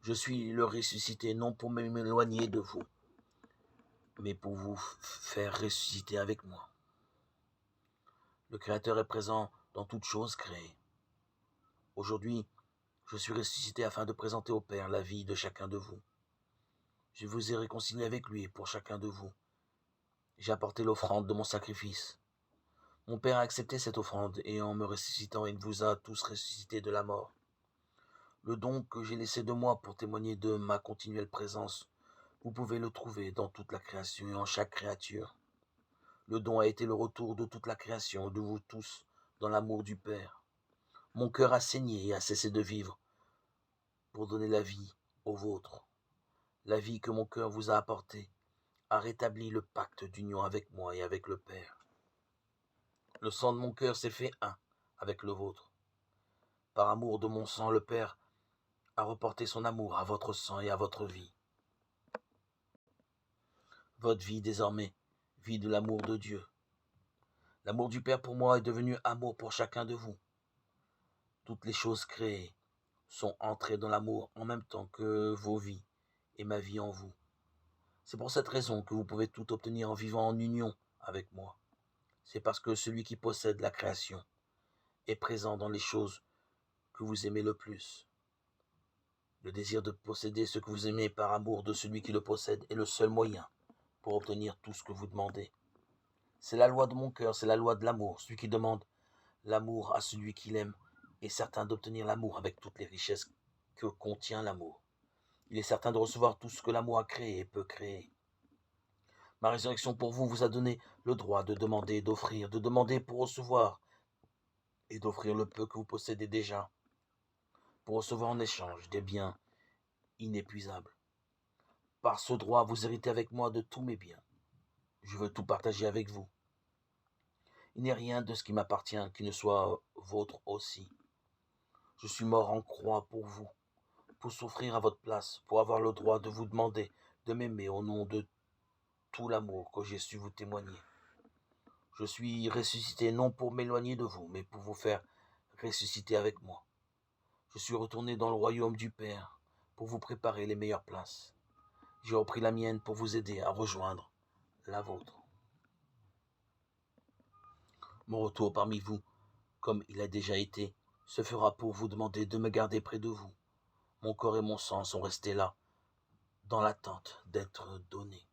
Je suis le ressuscité, non pour m'éloigner de vous, mais pour vous faire ressusciter avec moi. Le Créateur est présent dans toute chose créée. Aujourd'hui, je suis ressuscité afin de présenter au Père la vie de chacun de vous. Je vous ai réconcilié avec lui pour chacun de vous. J'ai apporté l'offrande de mon sacrifice. Mon Père a accepté cette offrande et en me ressuscitant, il vous a tous ressuscités de la mort. Le don que j'ai laissé de moi pour témoigner de ma continuelle présence, vous pouvez le trouver dans toute la création et en chaque créature. Le don a été le retour de toute la création, de vous tous, dans l'amour du Père. Mon cœur a saigné et a cessé de vivre pour donner la vie au vôtre. La vie que mon cœur vous a apportée a rétabli le pacte d'union avec moi et avec le Père. Le sang de mon cœur s'est fait un avec le vôtre. Par amour de mon sang, le Père a reporté son amour à votre sang et à votre vie. Votre vie désormais vit de l'amour de Dieu. L'amour du Père pour moi est devenu amour pour chacun de vous. Toutes les choses créées sont entrées dans l'amour en même temps que vos vies et ma vie en vous. C'est pour cette raison que vous pouvez tout obtenir en vivant en union avec moi. C'est parce que celui qui possède la création est présent dans les choses que vous aimez le plus. Le désir de posséder ce que vous aimez par amour de celui qui le possède est le seul moyen pour obtenir tout ce que vous demandez. C'est la loi de mon cœur, c'est la loi de l'amour. Celui qui demande l'amour à celui qu'il aime est certain d'obtenir l'amour avec toutes les richesses que contient l'amour. Il est certain de recevoir tout ce que l'amour a créé et peut créer. Ma résurrection pour vous vous a donné le droit de demander et d'offrir, de demander pour recevoir et d'offrir le peu que vous possédez déjà, pour recevoir en échange des biens inépuisables. Par ce droit, vous héritez avec moi de tous mes biens. Je veux tout partager avec vous. Il n'est rien de ce qui m'appartient qui ne soit vôtre aussi. Je suis mort en croix pour vous, pour souffrir à votre place, pour avoir le droit de vous demander de m'aimer au nom de tout l'amour que j'ai su vous témoigner. Je suis ressuscité non pour m'éloigner de vous, mais pour vous faire ressusciter avec moi. Je suis retourné dans le royaume du Père pour vous préparer les meilleures places. J'ai repris la mienne pour vous aider à rejoindre la vôtre. Mon retour parmi vous, comme il a déjà été, se fera pour vous demander de me garder près de vous. Mon corps et mon sang sont restés là, dans l'attente d'être donnés.